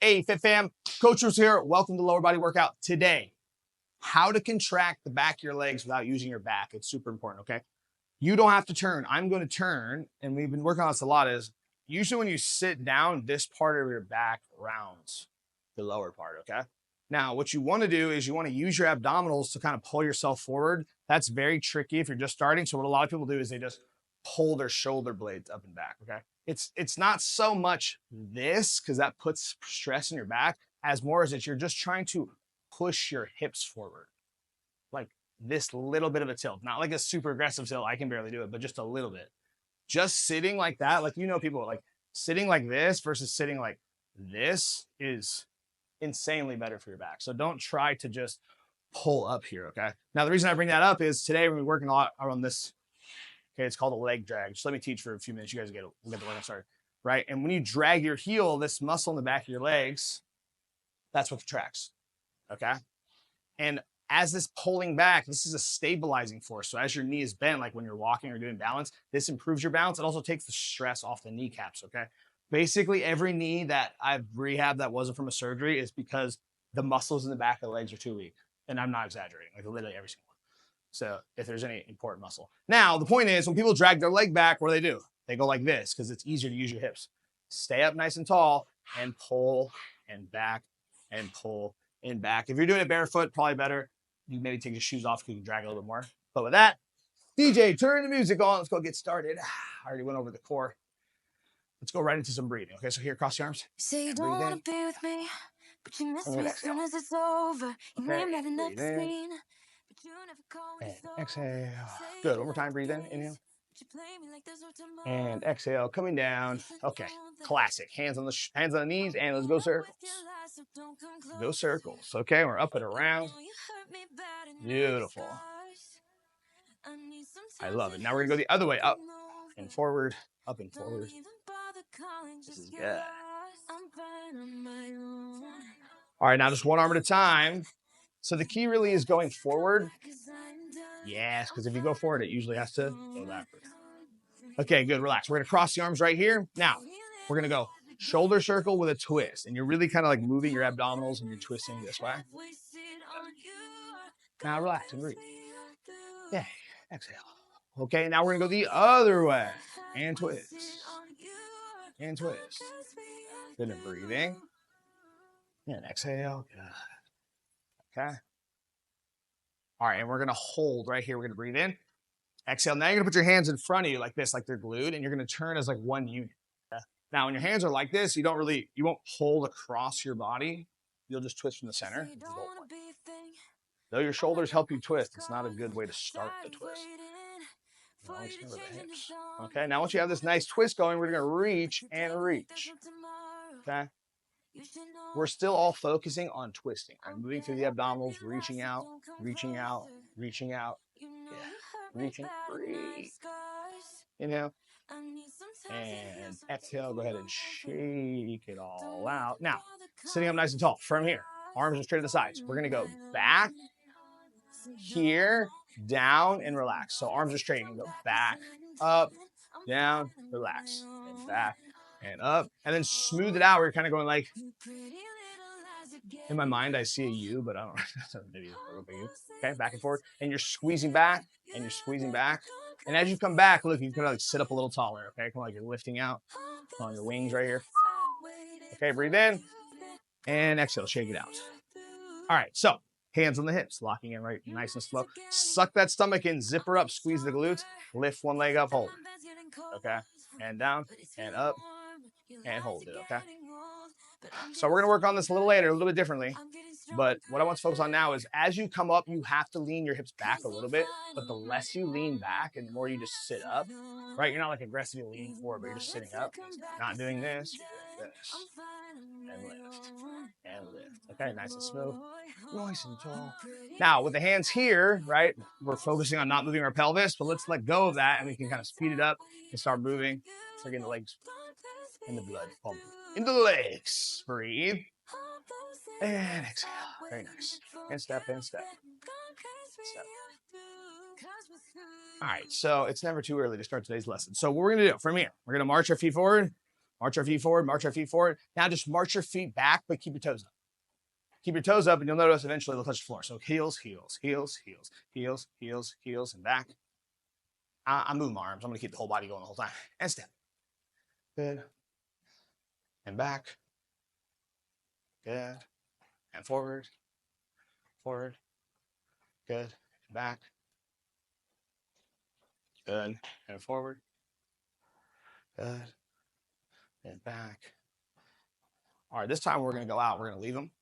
Hey, Fit Fam, Coach Bruce here. Welcome to Lower Body Workout. Today, how to contract the back of your legs without using your back. It's super important, okay? You don't have to turn. I'm going to turn, and we've been working on this a lot, is usually when you sit down, this part of your back rounds the lower part, okay? Now, what you want to do is you want to use your abdominals to kind of pull yourself forward. That's very tricky if you're just starting. So what a lot of people do is they just pull their shoulder blades up and back, okay? It's not so much this, because that puts stress in your back, as more as that you're just trying to push your hips forward. Like this little bit of a tilt, not like a super aggressive tilt. I can barely do it, but just a little bit. Just sitting like that, like, people like sitting like this versus sitting like this is insanely better for your back. So don't try to just pull up here, okay? Now, the reason I bring that up is today we're working a lot on this. Okay, it's called a leg drag. Just let me teach for a few minutes. You guys we'll get the workout started, right? And when you drag your heel, this muscle in the back of your legs, that's what contracts, okay? And as this pulling back, this is a stabilizing force. So as your knee is bent, like when you're walking or doing balance, this improves your balance. It also takes the stress off the kneecaps, okay? Basically, every knee that I've rehabbed that wasn't from a surgery is because the muscles in the back of the legs are too weak. And I'm not exaggerating, like literally every single one. So if there's any important muscle. Now, the point is when people drag their leg back, what do? They go like this because it's easier to use your hips. Stay up nice and tall and pull and back and pull and back. If you're doing it barefoot, probably better. You maybe take your shoes off because you can drag a little bit more. But with that, DJ, turn the music on. Let's go get started. I already went over the core. Let's go right into some breathing. Okay, so here, cross the arms. Say you don't want to be with me, but you miss me as soon as it's over. You name that enough screen, but you never call when it's over. Exhale. Good. One more time. Breathe in. Inhale. And exhale. Coming down. Okay. Classic. Hands on the knees, and let's go circles. Go circles. Okay, we're up and around. Beautiful. I love it. Now we're gonna go the other way, up and forward, up and forward. This is good. All right, now just one arm at a time. So the key really is going forward. Yes, because if you go forward, it usually has to go backward. Okay, good. Relax. We're gonna cross the arms right here. Now we're gonna go shoulder circle with a twist, and you're really kind of like moving your abdominals and you're twisting this way. Now relax and breathe. Yeah, exhale. Okay, now we're gonna go the other way and twist and twist. Good, and breathing and exhale. Good. Okay. All right, and we're gonna hold right here. We're gonna breathe in, exhale. Now you're gonna put your hands in front of you like this, like they're glued, and you're gonna turn as like one unit. Okay? Now, when your hands are like this, you won't hold across your body. You'll just twist from the center. Though your shoulders help you twist, it's not a good way to start the twist. Okay, now once you have this nice twist going, we're gonna reach and reach. Okay. We're still all focusing on twisting. I'm moving through the abdominals, reaching out, reaching out, reaching out. Yeah. Reaching, breathe. Inhale. And exhale, go ahead and shake it all out. Now, sitting up nice and tall, firm here. Arms are straight to the sides. We're gonna go back, here, down, and relax. So arms are straight and go back, up, down, relax, and back, and up, and then smooth it out. We're kind of going like, in my mind, I see a U, but I don't know. Maybe a little bit U. Okay, back and forth. And you're squeezing back, and you're squeezing back. And as you come back, look, you can like sit up a little taller, okay? Come on, like you're lifting out on your wings right here. Okay, breathe in, and exhale, shake it out. All right, so hands on the hips, locking in right nice and slow. Suck that stomach in, zip her up, squeeze the glutes, lift one leg up, hold it. Okay, and down, and up, and hold it, okay? So we're gonna work on this a little later, a little bit differently. But what I want to focus on now is as you come up, you have to lean your hips back a little bit. But the less you lean back and the more you just sit up, right? You're not like aggressively leaning forward, but you're just sitting up, not doing this, and lift, and lift. Okay, nice and smooth, nice and tall. Now with the hands here, right? We're focusing on not moving our pelvis, but let's let go of that and we can kind of speed it up and start moving. Start getting the legs and the blood pumping into the legs. Breathe. And exhale. Very nice. And step, and step. Step. All right, so it's never too early to start today's lesson. So what we're going to do from here, we're going to march our feet forward. March our feet forward, march our feet forward. Now just march your feet back, but keep your toes up. Keep your toes up, and you'll notice eventually they'll touch the floor. So heels, heels, heels, heels, heels, heels, heels, and back. I'm moving my arms. I'm going to keep the whole body going the whole time. And step. Good. And back. Good. And forward. Forward. Good. And back. Good. And forward. Good. And back. All right, this time we're going to go out. We're going to leave them.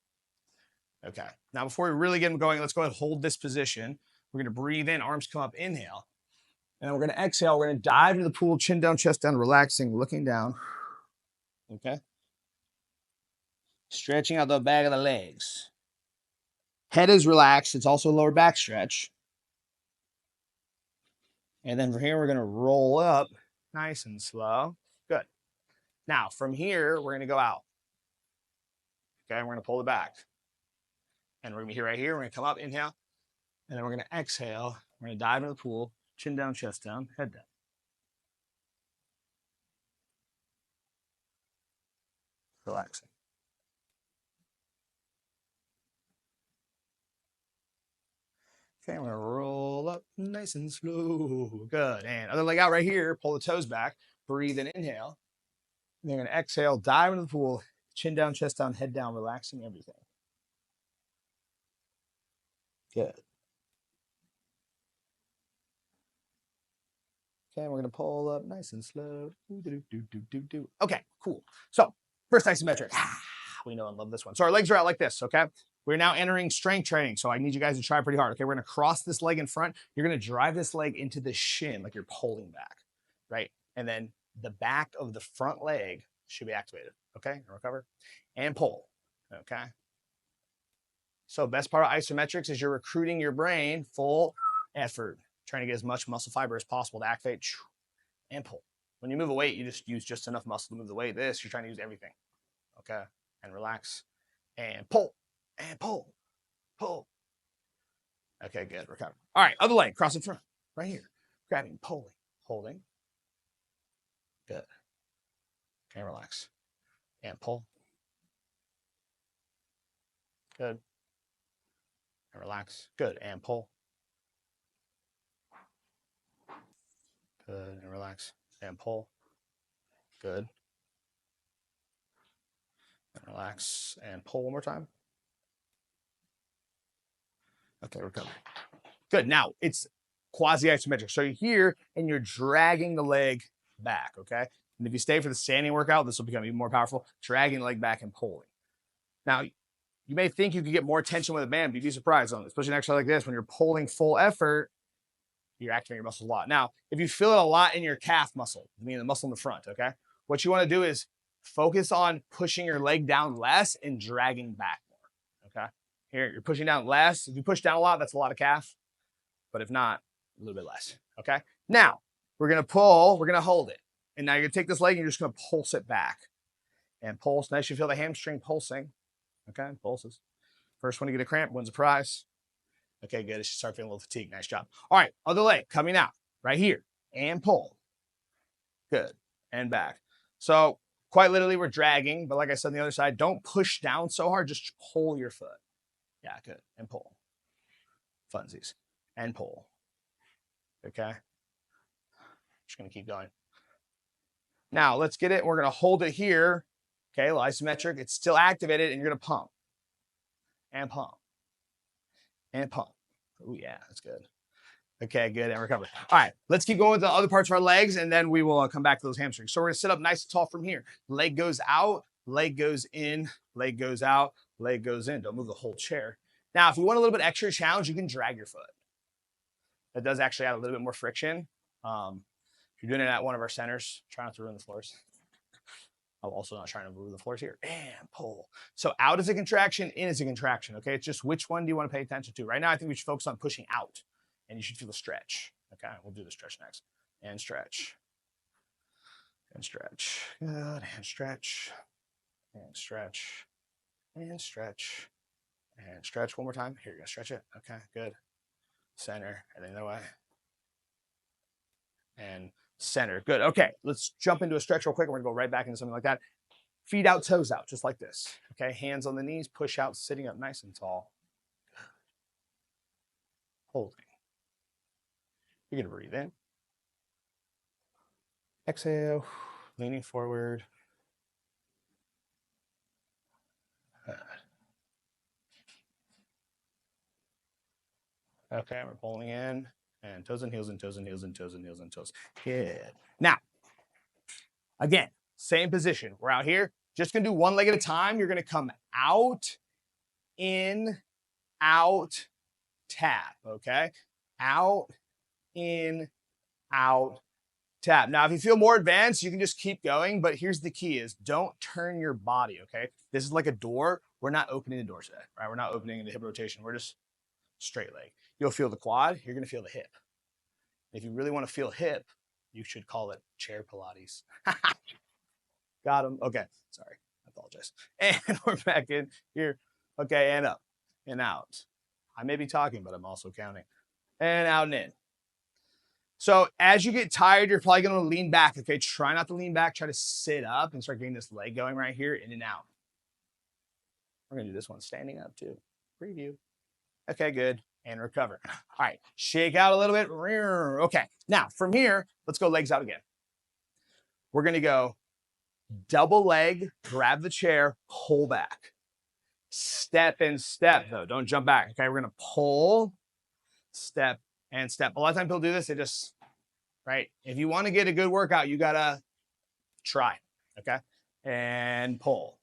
Okay. Now, before we really get them going, let's go ahead and hold this position. We're going to breathe in, arms come up, inhale. And then we're going to exhale. We're going to dive into the pool, chin down, chest down, relaxing, looking down. Okay. Stretching out the back of the legs. Head is relaxed. It's also a lower back stretch. And then from here, we're going to roll up nice and slow. Good. Now, from here, we're going to go out. Okay, we're going to pull it back. And we're going to be here right here. We're going to come up, inhale. And then we're going to exhale. We're going to dive into the pool, chin down, chest down, head down. Relaxing. Okay, we're going to roll up nice and slow. Good. And other leg out right here. Pull the toes back. Breathe in, inhale. And then you're going to exhale, dive into the pool, chin down, chest down, head down, relaxing everything. Good. Okay, we're going to pull up nice and slow. Okay, cool. So, first isometric. We know and love this one. So our legs are out like this, okay? We're now entering strength training, so I need you guys to try pretty hard, okay? We're going to cross this leg in front. You're going to drive this leg into the shin like you're pulling back, right? And then the back of the front leg should be activated, okay? And recover. And pull, okay? So best part of isometrics is you're recruiting your brain, full effort, trying to get as much muscle fiber as possible to activate and pull. When you move a weight, you just use just enough muscle to move the weight. This, you're trying to use everything, okay? And relax and pull and pull, pull. Okay, good, recover. All right, other leg, cross in front, right here. Grabbing, pulling, holding. Good. Okay, relax. And pull. Good. And relax. Good. And pull. Good. And relax. And pull. Good. And relax. And pull one more time. Okay, recover. Good. Now, it's quasi-isometric. So you're here, and you're dragging the leg back, okay? And if you stay for the standing workout, this will become even more powerful. Dragging the leg back and pulling. Now, you may think you could get more tension with a band, but you'd be surprised on it, especially an exercise like this. When you're pulling full effort, you're activating your muscles a lot. Now, if you feel it a lot in your calf muscle, meaning the muscle in the front, okay? What you want to do is focus on pushing your leg down less and dragging back more, okay? Here, you're pushing down less. If you push down a lot, that's a lot of calf. But if not, a little bit less, okay? Now, we're going to pull, we're going to hold it. And now you're going to take this leg and you're just going to pulse it back. And pulse. Now you should feel the hamstring pulsing. Okay, pulses. First one to get a cramp wins a prize. Okay, good. It should start feeling a little fatigued. Nice job. All right, other leg coming out right here. And pull. Good. And back. So quite literally we're dragging, but like I said on the other side, don't push down so hard. Just pull your foot. Yeah, good. And pull. Funsies. And pull. Okay. Just going to keep going. Now let's get it. We're going to hold it here. Okay, isometric. It's still activated, and you're going to pump. And pump. And pump. Oh, yeah, that's good. Okay, good, and recover. All right, let's keep going with the other parts of our legs, and then we will come back to those hamstrings. So we're going to sit up nice and tall from here. Leg goes out, leg goes in, leg goes out, leg goes in. Don't move the whole chair. Now, if you want a little bit extra challenge, you can drag your foot. That does actually add a little bit more friction. If you're doing it at one of our centers, try not to ruin the floors. I'm also not trying to move the floors here. And pull. So out is a contraction, in is a contraction, okay? It's just which one do you want to pay attention to? Right now, I think we should focus on pushing out, and you should feel a stretch, okay? We'll do the stretch next. And stretch. And stretch. Good. And stretch. And stretch. And stretch. And stretch one more time. Here, you're going to stretch it. Okay, good. Center, and then the other way. And center. Good. Okay, let's jump into a stretch real quick. We're gonna go right back into something like that. Feet out, toes out, just like this. Okay, hands on the knees, push out, sitting up nice and tall. Holding. You're gonna breathe in. Exhale, leaning forward. Okay, we're pulling in and toes and heels and toes and heels and toes and heels and toes. Good. Now, again, same position. We're out here. Just gonna do one leg at a time. You're gonna come out, in, out, tap. Okay, out, in, out, tap. Now, if you feel more advanced, you can just keep going. But here's the key: is don't turn your body. Okay, this is like a door. We're not opening the door today, right? We're not opening the hip rotation. We're just straight leg. You'll feel the quad. You're gonna feel the hip. If you really want to feel hip, you should call it chair Pilates. Got him. Okay, sorry. I apologize. And we're back in here. Okay, and up and out. I may be talking, but I'm also counting. And out and in. So as you get tired, you're probably going to lean back. Okay, try not to lean back. Try to sit up and start getting this leg going right here, in and out. We're going to do this one standing up too. Preview. Okay, good. And recover. All right, shake out a little bit. Okay, now from here, let's go legs out again. We're going to go double leg, grab the chair, pull back. Step and step, though. Don't jump back. Okay, we're going to pull, step, and step. A lot of times people do this. They just, right? If you want to get a good workout, you got to try. Okay, and pull.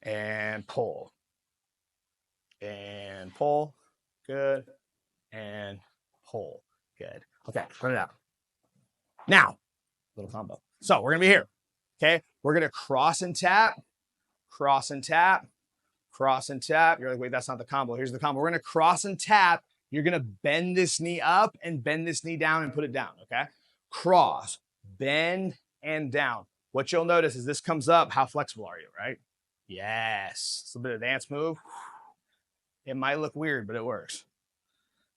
And pull. And pull. Good. And pull. Good. Okay, run it out. Now, little combo. So we're going to be here. Okay, we're going to cross and tap, cross and tap, cross and tap. You're like, wait, that's not the combo. Here's the combo. We're going to cross and tap. You're going to bend this knee up and bend this knee down and put it down. Okay, cross, bend, and down. What you'll notice is this comes up. How flexible are you, right? Yes. It's a bit of a dance move. It might look weird, but it works.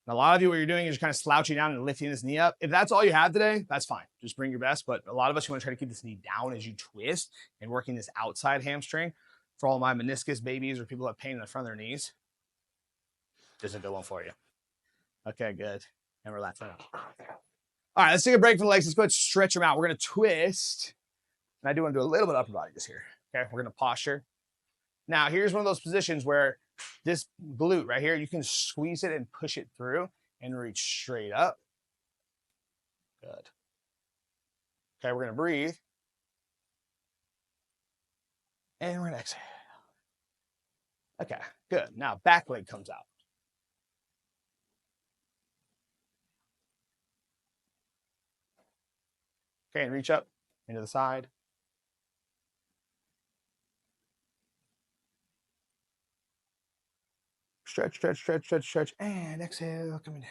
And a lot of you, what you're doing is kind of slouching down and lifting this knee up. If that's all you have today, that's fine. Just bring your best. But a lot of us, you want to try to keep this knee down as you twist and working this outside hamstring. For all my meniscus babies or people who have pain in the front of their knees, this is a good one for you. Okay, good. And relax right now. All right, let's take a break from the legs. Let's go ahead and stretch them out. We're going to twist. And I do want to do a little bit of upper body just here. Okay, we're going to posture. Now, here's one of those positions where this glute right here, you can squeeze it and push it through and reach straight up. Good. Okay, we're going to breathe. And we're going to exhale. Okay, good. Now, back leg comes out. Okay, and reach up into the side. Stretch, stretch, stretch, stretch, stretch, and exhale, coming down.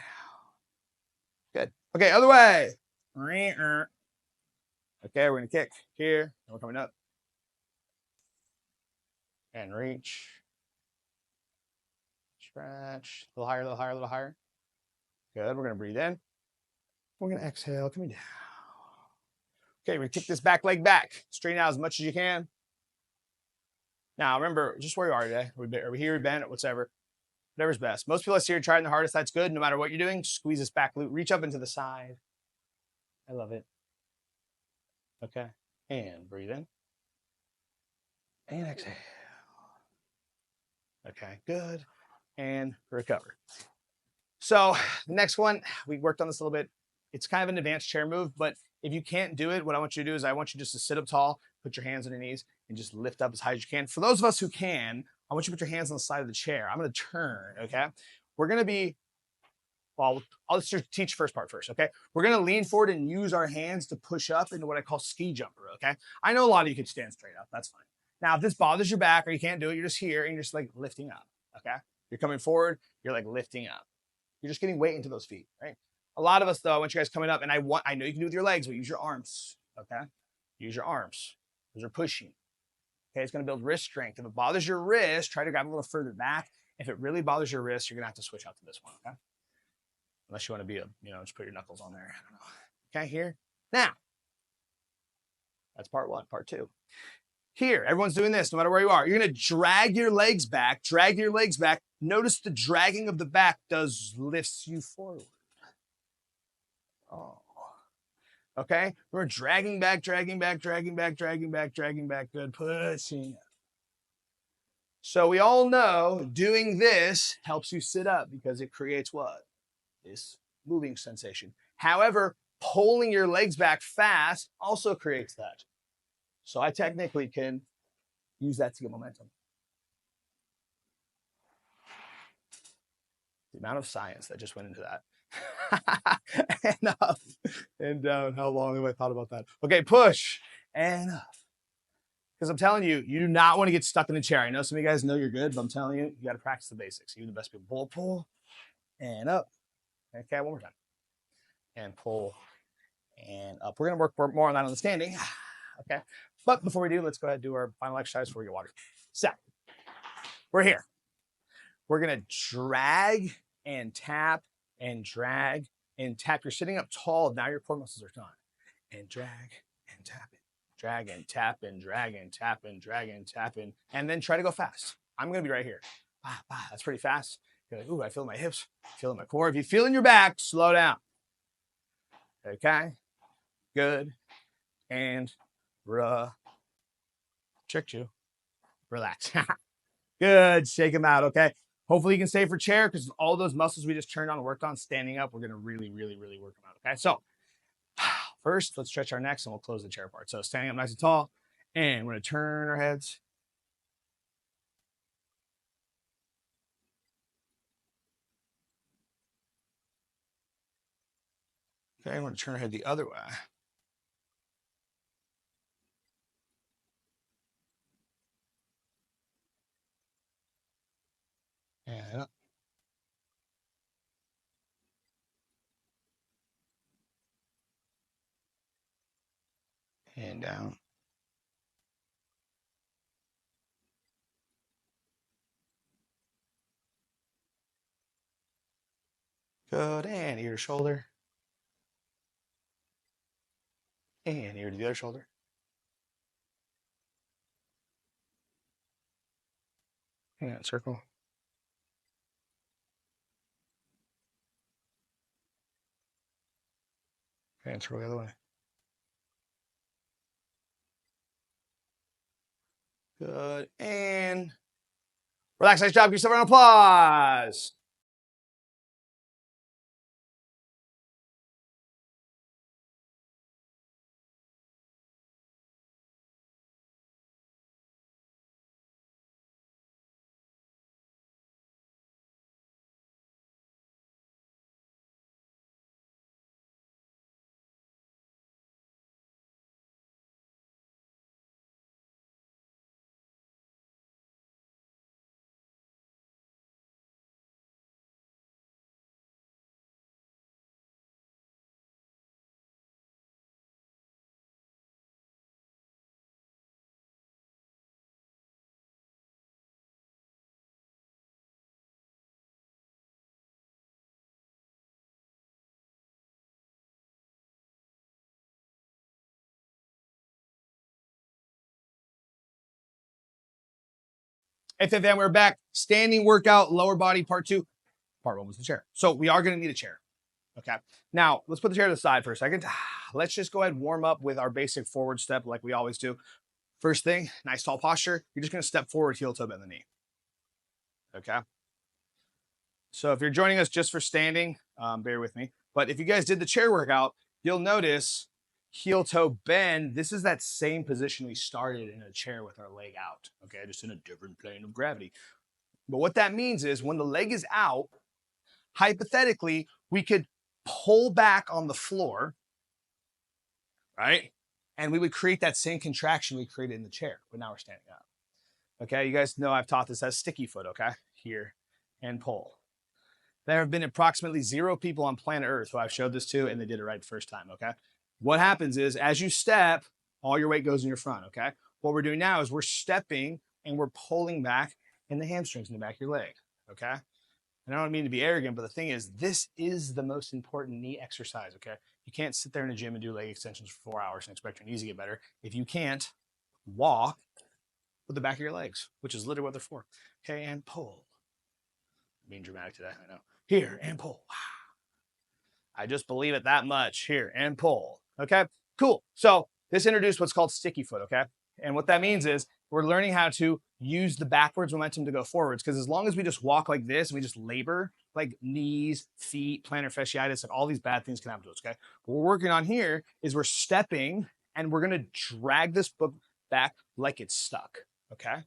Good. Okay, other way. Okay, we're gonna kick here, and we're coming up. And reach. Stretch. A little higher, a little higher, a little higher. Good. We're gonna breathe in. We're gonna exhale, coming down. Okay, we're gonna kick this back leg back. Straighten out as much as you can. Now remember, just where you are today. Are we here, we bent, whatever. Whatever's best. Most people I see are trying the hardest. That's good. No matter what you're doing, squeeze this back glute. Reach up into the side. I love it. Okay. And breathe in. And exhale. Okay, good. And recover. So the next one, we worked on this a little bit. It's kind of an advanced chair move, but if you can't do it, what I want you to do is I want you just to sit up tall, put your hands on your knees, and just lift up as high as you can. For those of us who can, I want you to put your hands on the side of the chair. I'm going to turn, okay? We're going to be, well, I'll just teach the first part first, okay? We're going to lean forward and use our hands to push up into what I call ski jumper, okay? I know a lot of you can stand straight up. That's fine. Now, if this bothers your back or you can't do it, you're just here and you're just like lifting up, okay? You're coming forward, you're like lifting up. You're just getting weight into those feet, right? A lot of us, though, I want you guys coming up, and I know you can do it with your legs, but use your arms, okay? Use your arms. Those are pushing. Okay, it's going to build wrist strength. If it bothers your wrist, try to grab a little further back. If it really bothers your wrist, you're going to have to switch out to this one, okay? Unless you want to be just put your knuckles on there. I don't know. Okay, here. Now, that's part one. Part two. Here, everyone's doing this no matter where you are. You're going to drag your legs back, drag your legs back. Notice the dragging of the back lifts you forward. Oh. Okay, we're dragging back, dragging back, dragging back, dragging back, dragging back. Good, pushing. So we all know doing this helps you sit up because it creates what? This moving sensation. However, pulling your legs back fast also creates that. So I technically can use that to get momentum. The amount of science that just went into that. And up and down. How long have I thought about that? Okay, push and up. Because I'm telling you, you do not want to get stuck in a chair. I know some of you guys know you're good, but I'm telling you, you got to practice the basics. You're the best people. Pull, and up. Okay, one more time. And pull and up. We're going to work more on that on the standing. Okay, but before we do, let's go ahead and do our final exercise before we get water. So, we're here. We're going to drag and tap and drag and tap. You're sitting up tall. Now your core muscles are done. And drag and tap it. Drag and tap and drag and tap and drag and tap and then try to go fast. I'm going to be right here. That's pretty fast. You're like, ooh, I feel my hips, feel my core. If you feel in your back, slow down. Okay, good. And tricked you. Relax. Good. Shake them out. Okay. Hopefully you can stay for chair because all those muscles we just turned on and worked on standing up, we're going to really, really, really work them out. Okay. So first, let's stretch our necks and we'll close the chair part. So standing up nice and tall, and we're going to turn our heads. Okay, we're going to turn our head the other way. And up. And down. Good. And ear to shoulder. And ear to the other shoulder. And circle. And circle the other way. Good. And relax. Nice job. Give yourself an applause. FFM, we're back. Standing workout, lower body, part two. Part one was the chair. So we are going to need a chair. Okay. Now, let's put the chair to the side for a second. Let's just go ahead and warm up with our basic forward step like we always do. First thing, nice tall posture. You're just going to step forward, heel toe, bend the knee. Okay. So if you're joining us just for standing, bear with me. But if you guys did the chair workout, you'll notice heel toe bend. This is that same position we started in a chair with our leg out. Okay, just in a different plane of gravity. But what that means is when the leg is out, hypothetically, we could pull back on the floor, right? And we would create that same contraction we created in the chair, but now we're standing up. Okay, you guys know I've taught this as sticky foot, okay? Here, and pull. There have been approximately 0 people on planet Earth who I've showed this to, and they did it right the first time, okay? What happens is, as you step, all your weight goes in your front, okay? What we're doing now is we're stepping and we're pulling back in the hamstrings in the back of your leg, okay? And I don't mean to be arrogant, but the thing is, this is the most important knee exercise, okay? You can't sit there in a gym and do leg extensions for 4 hours and expect your knees to get better if you can't walk with the back of your legs, which is literally what they're for. Okay, and pull. I'm being dramatic today, I know. Here, and pull. I just believe it that much. Here, and pull. Okay, cool. So this introduced what's called sticky foot, okay? And what that means is we're learning how to use the backwards momentum to go forwards, because as long as we just walk like this and we just labor, like knees, feet, plantar fasciitis, like all these bad things can happen to us, okay? What we're working on here is we're stepping and we're gonna drag this book back like it's stuck, okay?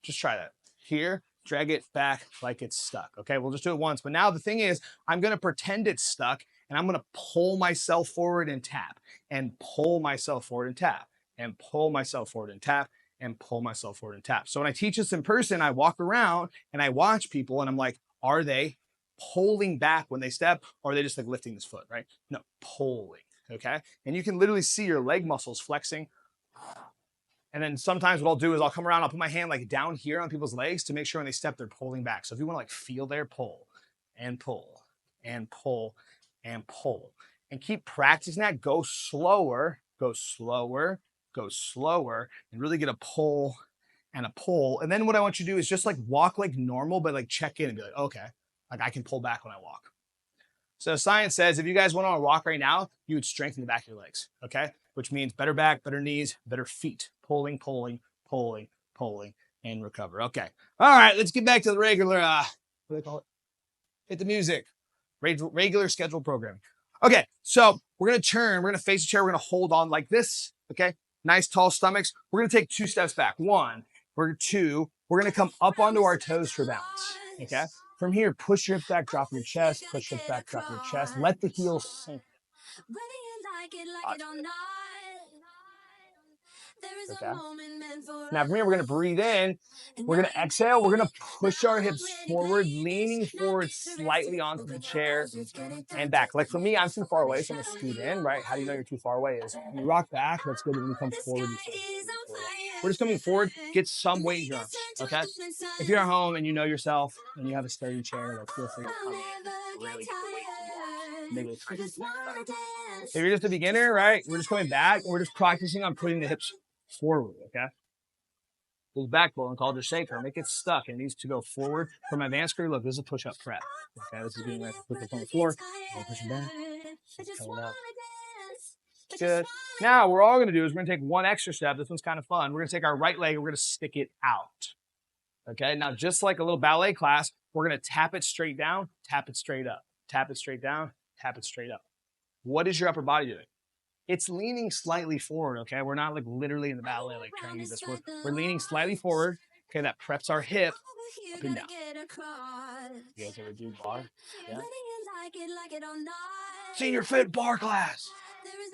Just try that. Here, drag it back like it's stuck, okay? We'll just do it once. But now the thing is, I'm gonna pretend it's stuck and I'm gonna pull myself forward and tap, and pull myself forward and tap, and pull myself forward and tap, and pull myself forward and tap. So when I teach this in person, I walk around and I watch people and I'm like, are they pulling back when they step, or are they just like lifting this foot, right? No, pulling, okay? And you can literally see your leg muscles flexing. And then sometimes what I'll do is I'll come around, I'll put my hand like down here on people's legs to make sure when they step, they're pulling back. So if you want to like feel their pull and pull and pull and pull, and keep practicing that, go slower, go slower, go slower, and really get a pull and a pull. And then what I want you to do is just like walk like normal, but like check in and be like, okay, like I can pull back when I walk. So science says if you guys went on a walk right now, you would strengthen the back of your legs, okay? Which means better back, better knees, better feet. Pulling, pulling, pulling, pulling, and recover. Okay. All right, let's get back to the regular, what do they call it? Hit the music. Regular scheduled programming. Okay, so we're going to turn. We're going to face the chair. We're going to hold on like this, okay? Nice tall stomachs. We're going to take 2 steps back. 1, we're 2. We're going to come up onto our toes for balance, okay? From here, push your hips back, drop your chest, push hips back, drop your chest. Let the heels sink. Okay. Now from here, we're going to breathe in. We're going to exhale. We're going to push our hips forward, leaning forward slightly onto the chair and back. Like for me, I'm too far away, so I'm going to scoot in, right? How do you know you're too far away? Is when you rock back, that's good. When you come forward, we're just coming forward. Get some weight in your arms, okay? If you're at home and you know yourself and you have a sturdy chair, like feel free to come in. Really get the weight in your arms. Maybe it's if you're just a beginner, right? We're just coming back and we're just practicing on putting the hips forward, okay? Pull back bone called the shaker. Make it stuck. It needs to go forward. For my advanced crew, look, this is a push-up prep. Okay, this is being like put this on the floor. Push it back. Coming up. Good. Now, what we're all going to do is we're going to take one extra step. This one's kind of fun. We're going to take our right leg and we're going to stick it out. Okay, now just like a little ballet class, we're going to tap it straight down, tap it straight up, tap it straight down, tap it straight up. What is your upper body doing? It's leaning slightly forward, okay? We're not like literally in the ballet, like trying to do this. We're leaning slightly forward, okay? That preps our hip up and down. You guys ever do bar? Yeah. SeniorFit bar class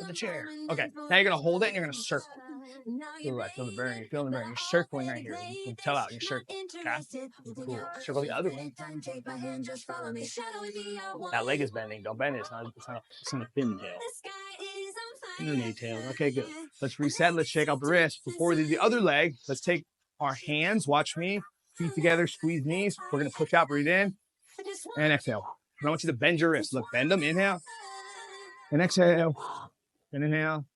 in the chair. Okay, now you're gonna hold it and you're gonna circle. Feel right, feel the burn, you're feeling the burn. You're circling right here. You tell out, you're circling, okay? Cool. Circle the other way. That leg is bending, don't bend it. It's not a fin tail. Underneath tail. Okay, good. Let's reset. Let's shake out the wrist. Before we do the other leg, let's take our hands. Watch me. Feet together. Squeeze knees. We're going to push out. Breathe in. And exhale. And I want you to bend your wrists. Look, bend them. Inhale. And exhale. And inhale.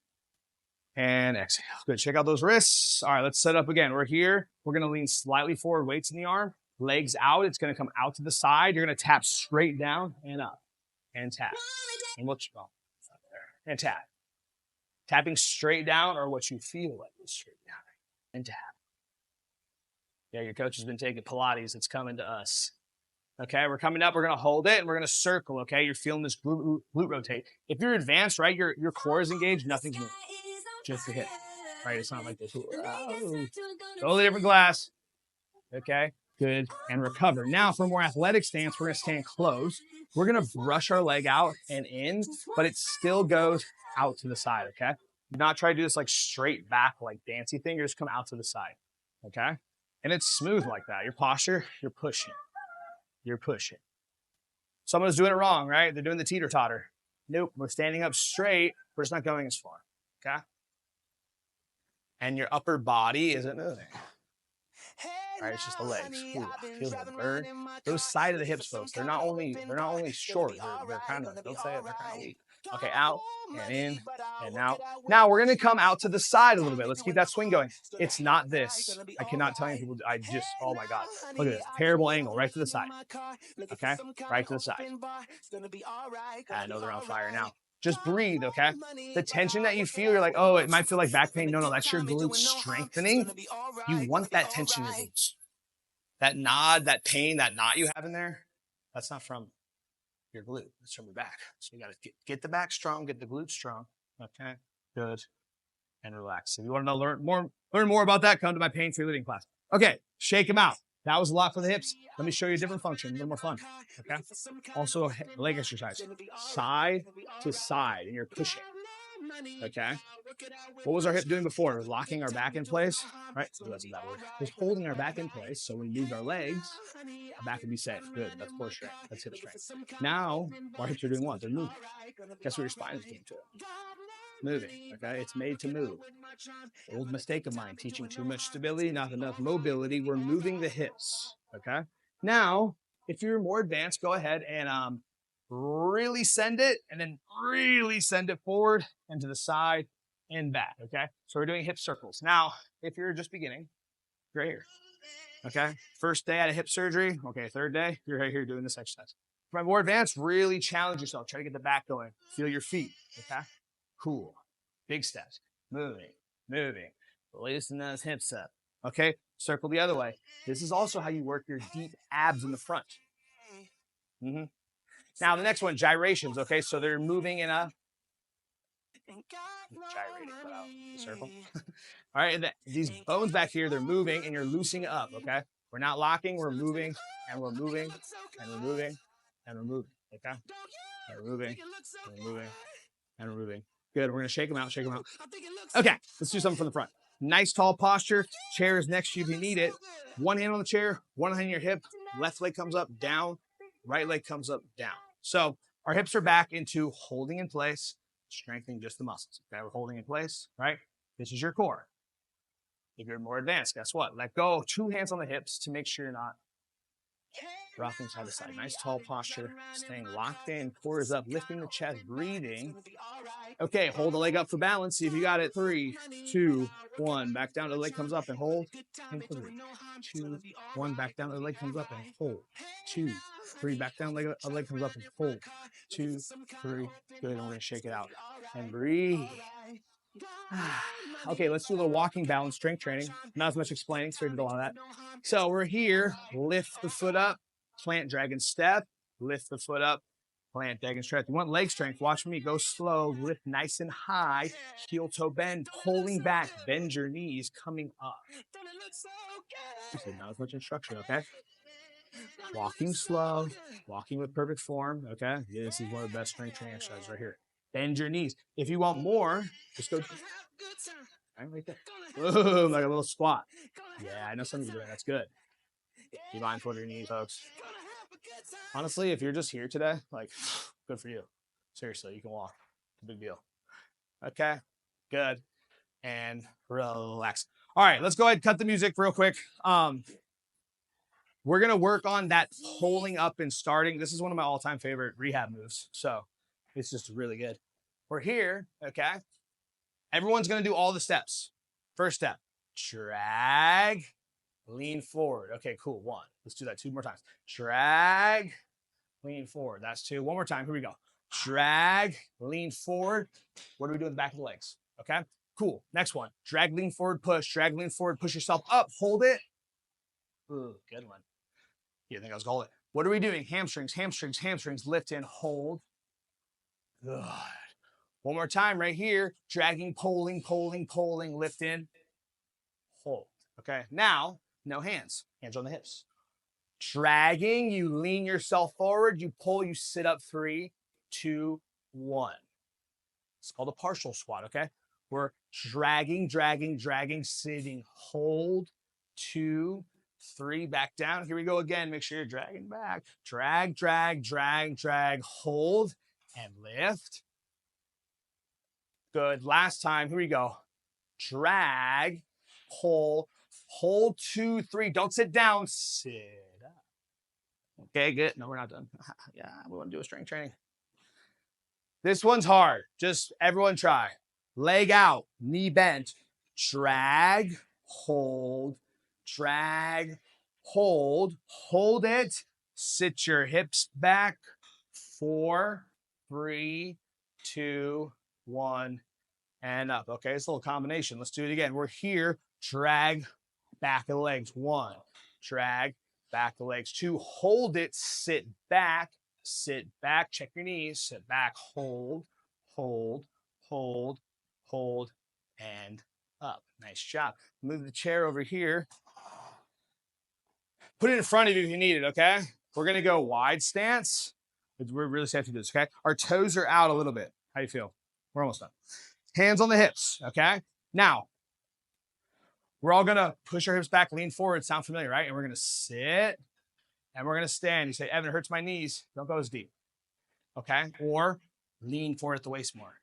And exhale. Good. Check out those wrists. All right, let's set up again. We're here. We're going to lean slightly forward. Weights in the arm. Legs out. It's going to come out to the side. You're going to tap straight down and up. And tap. And we'll and tap. Tapping straight down or what you feel like is straight down and tap. Yeah, your coach has been taking Pilates. It's coming to us. Okay, we're coming up. We're going to hold it and we're going to circle. Okay, you're feeling this glute rotate. If you're advanced, right, your core is engaged. Nothing's moving. Just the hip, right? It's not like this. Oh, totally different glass. Okay, good. And recover. Now, for a more athletic stance, we're going to stand close. We're going to brush our leg out and in, but it still goes out to the side, okay? Do not try to do this like straight back, like dancey thing. You just come out to the side, okay? And it's smooth like that. Your posture, you're pushing. You're pushing. Someone's doing it wrong, right? They're doing the teeter-totter. Nope, we're standing up straight. We're just not going as far, okay? And your upper body isn't moving. All right, it's just the legs. Ooh, feel the burn. Those side of the hips, folks, they're not only short, they're kind of, don't say it, they're kind of weak. Okay, out and in and out. Now we're gonna come out to the side a little bit. Let's keep that swing going. It's not this. I cannot tell you people, oh my God. Look at this, terrible angle, right to the side. Okay, right to the side. I know they're on fire now. Just breathe, okay? The tension that you feel, you're like, oh, it might feel like back pain. No, that's your glutes strengthening. You want that tension in your glutes. That nod, that pain, that knot you have in there, that's not from your glute. It's from your back. So you got to get the back strong, get the glutes strong. Okay, good, and relax. If you want to learn more about that, come to my pain-free living class. Okay, shake them out. That was a lot for the hips. Let me show you a different function, a little more fun. Okay. Also, leg exercise, side to side, and you're pushing. Okay. What was our hip doing before? Locking our back in place, right? So that's a bad word. Just holding our back in place. So when we move our legs, our back would be safe. Good. That's core strength. That's hip strength. Now, our hips are doing what? They're moving. Guess what your spine is doing too? Moving. Okay. It's made to move. Old mistake of mine, teaching too much stability, not enough mobility. We're moving the hips. Okay. Now, if you're more advanced, go ahead and really send it and then really send it forward and to the side and back. Okay. So we're doing hip circles. Now, if you're just beginning, you're right here. Okay. First day out of hip surgery. Okay. Third day, you're right here doing this exercise. For more advanced, really challenge yourself. Try to get the back going. Feel your feet. Okay. Cool. Big steps. Moving. Loosen those hips up. Okay. Circle the other way. This is also how you work your deep abs in the front. Mm-hmm. Now, the next one, gyrations, okay? So they're moving in a circle. All right, and these bones back here, they're moving, and you're loosening up, okay? We're not locking, we're moving, and we're moving, and we're moving, and we're moving, okay? And we're moving, and we're moving, and we're moving. Good, we're gonna shake them out. Okay, let's do something from the front. Nice tall posture, chair is next to you if you need it. One hand on the chair, one hand on your hip, left leg comes up, down, right leg comes up, down. So our hips are back into holding in place, strengthening just the muscles. Okay, we're holding in place, right? This is your core. If you're more advanced, guess what? Let go, 2 hands on the hips to make sure you're not rocking side to side. Nice tall posture, staying locked in, core is up, lifting the chest, breathing. Okay, hold the leg up for balance. See if you got it. 3, 2, 1. Back down. The leg comes up and hold. And 3, 2, 1. Back down. The leg comes up and hold. 2, 3. Back down. The leg comes up and hold. 2, 3. Good. And we're going to shake it out. And breathe. Okay, let's do a little walking balance strength training. Not as much explaining, so we did a lot of that. So we're here. Lift the foot up. Plant, dragon, step. Lift the foot up. Plant, dragon, stretch. You want leg strength. Watch me go slow. Lift nice and high. Heel toe bend. Pulling back. Bend your knees. Coming up. So not as much instruction, okay? Walking slow. Walking with perfect form, okay? This is one of the best strength training exercises right here. Bend your knees. If you want more, just go right there. Boom, like a little squat. Yeah, I know some of you doing that. That's good. Be mindful of your knees, folks. Honestly, if you're just here today, like, good for you. Seriously, you can walk. It's a big deal. Okay, good. And relax. All right, let's go ahead and cut the music real quick. We're going to work on that pulling up and starting. This is one of my all-time favorite rehab moves. So it's just really good. We're here, okay? Everyone's going to do all the steps. First step, drag, lean forward. Okay, cool. 1. Let's do that 2 more times. Drag, lean forward. That's 2. 1 more time. Here we go. Drag, lean forward. What do we do with the back of the legs? Okay, cool. Next one. Drag, lean forward, push. Drag, lean forward, push yourself up. Hold it. Ooh, good one. You think I was calling it? What are we doing? Hamstrings. Lift in, hold. Good. 1 more time right here. Dragging, pulling, lift in, hold. Okay, now, no hands. Hands on the hips. Dragging, you lean yourself forward, you pull, you sit up. 3, 2, 1. It's called a partial squat, okay? We're dragging, sitting, hold, 2, 3, back down. Here we go again. Make sure you're dragging back. Drag, hold, and lift. Good. Last time. Here we go. Drag, pull, hold, 2, 3. Don't sit down. Sit up. Okay, good. No, we're not done. Yeah, we want to do a strength training. This one's hard. Just everyone try. Leg out, knee bent, drag, hold, drag, hold it. Sit your hips back. 4, 3, 2, 1, and up. Okay, it's a little combination. Let's do it again. We're here. Drag, back of the legs. 1, drag, back of the legs. 2, hold it, sit back, check your knees, sit back, hold, hold, hold, hold, and up. Nice job. Move the chair over here. Put it in front of you if you need it, okay? We're gonna go wide stance. We're really safe to do this, okay? Our toes are out a little bit. How do you feel? We're almost done. Hands on the hips, okay? Now, we're all gonna push our hips back, lean forward. Sound familiar, right? And we're gonna sit and we're gonna stand. You say, Evan, it hurts my knees. Don't go as deep, okay? Or lean forward at the waist more.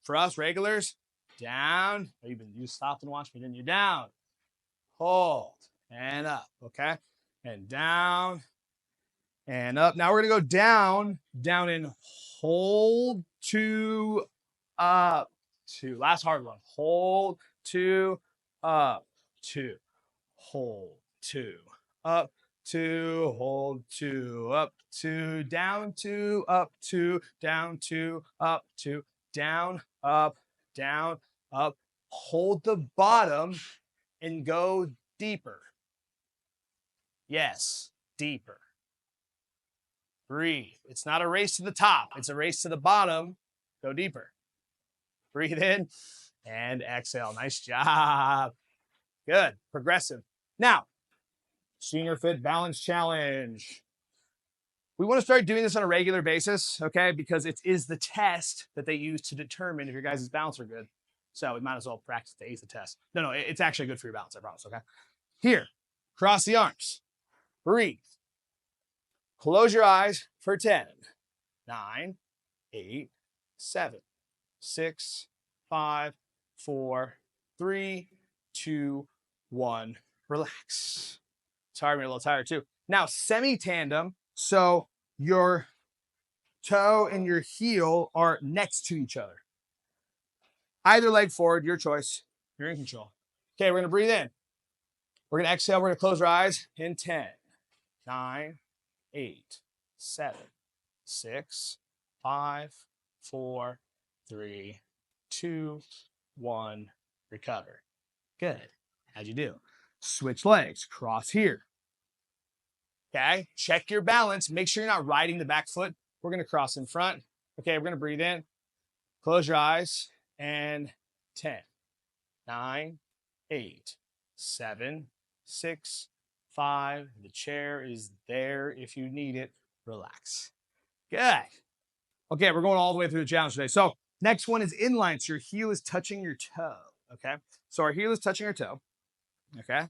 For us regulars, down. Oh, you stopped and watched me, didn't you? Down, hold, and up, okay? And down and up. Now we're gonna go down and hold to up to. Last hard one. Hold to up to, hold to, up to, hold to, up to, down to, up to, down to, up to, down, up, hold the bottom and go deeper. Yes, deeper. Breathe. It's not a race to the top. It's a race to the bottom. Go deeper. Breathe in and exhale. Nice job. Good. Progressive. Now, SeniorFit Balance Challenge. We want to start doing this on a regular basis, okay? Because it is the test that they use to determine if your guys' balance are good. So we might as well practice the ace of test. No, it's actually good for your balance, I promise, okay? Here, cross the arms. Breathe. Close your eyes for 10, 9, 8, 7, 6, 5, 4, 3, 2, 1. Relax. Sorry, I'm a little tired too. Now, semi-tandem. So your toe and your heel are next to each other. Either leg forward, your choice. You're in control. Okay, we're going to breathe in. We're going to exhale. We're going to close our eyes in 10, 9, 8, 7, 6, 5, 4, 3, 2, 1. Recover. Good. How'd you do? Switch legs. Cross here. Okay. Check your balance. Make sure you're not riding the back foot. We're going to cross in front. Okay. We're going to breathe in. Close your eyes. And 10, 9, 8, 7, 6, 5. The chair is there if you need it. Relax. Good. Okay, we're going all the way through the challenge today. So next one is inline. So your heel is touching your toe. Okay. So our heel is touching our toe. Okay.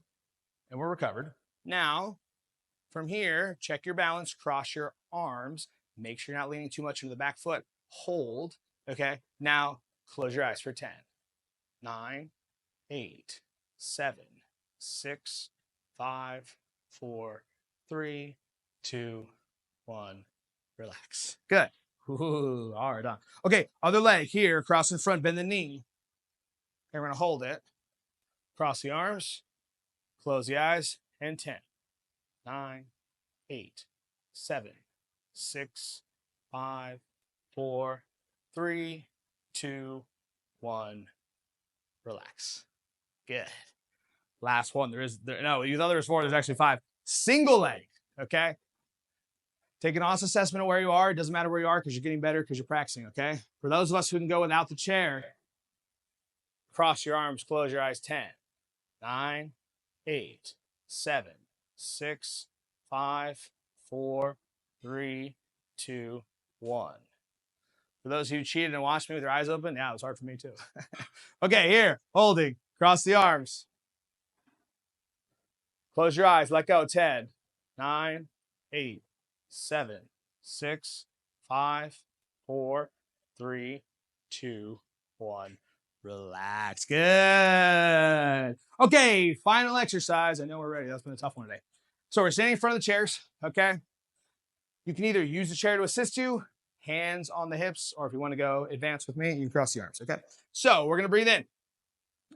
And we're recovered. Now, from here, check your balance, cross your arms. Make sure you're not leaning too much into the back foot. Hold. Okay. Now, close your eyes for 10, 9, 8, 7, 6, 5, 4, 3, 2, 1. Relax. Good. Ooh, all right, done. Okay, other leg here, cross in front, bend the knee. And we're going to hold it. Cross the arms, close the eyes, and 10, 9, 8, 7, 6, 5, 4, 3, 2, 1. Relax. Good. Last one. You thought there was 4. There's actually 5. Single leg. Okay. Take an honest assessment of where you are. It doesn't matter where you are because you're getting better because you're practicing. Okay. For those of us who can go without the chair, cross your arms, close your eyes. 10, 9, 8, 7, 6, 5, 4, 3, 2, 1. For those who cheated and watched me with their eyes open, yeah, it was hard for me too. Okay, here, holding, cross the arms. Close your eyes, let go. 10, 9, 8, 7, 6, 5, 4, 3, 2, 1. Relax. Good. Okay, final exercise. I know we're ready. That's been a tough one today. So we're standing in front of the chairs, okay? You can either use the chair to assist you, hands on the hips, or if you want to go advanced with me, you can cross the arms, okay? So we're going to breathe in.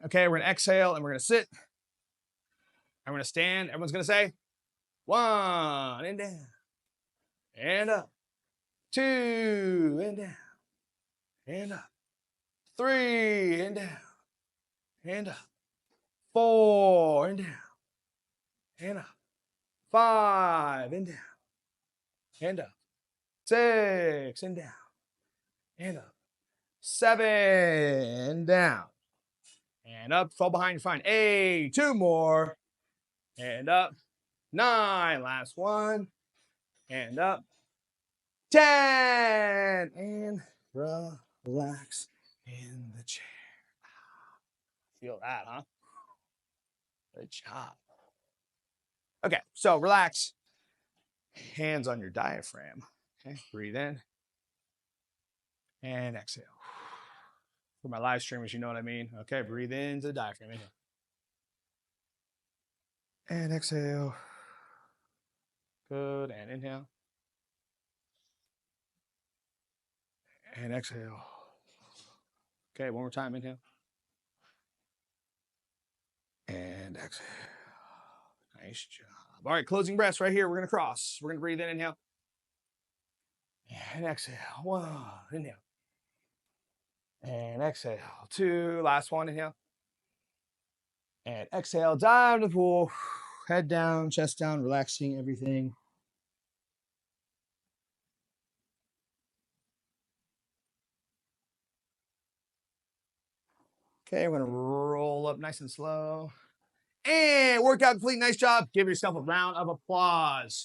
Okay, we're going to exhale, and we're going to sit. And we're going to stand. Everyone's going to say, 1, and down, and up. 2, and down, and up. 3, and down, and up. 4, and down, and up. 5, and down, and up. 6, and down, and up. 7, and down, and up. Fall behind, you're fine. 8, 2 more, and up. 9, last one, and up. 10, and relax in the chair. Feel that, huh? Good job. Okay, so relax. Hands on your diaphragm. Okay, breathe in and exhale. For my live streamers, you know what I mean. Okay, breathe into the diaphragm. Inhale. And exhale. Good, and inhale. And exhale. Okay, one more time, inhale. And exhale. Nice job. All right, closing breaths right here. We're going to cross. We're going to breathe in, inhale. And exhale. 1, inhale. And exhale. 2, last one, inhale. And exhale, dive to the pool. Head down, chest down, relaxing everything. Okay, we're going to roll up nice and slow. And workout complete. Nice job. Give yourself a round of applause.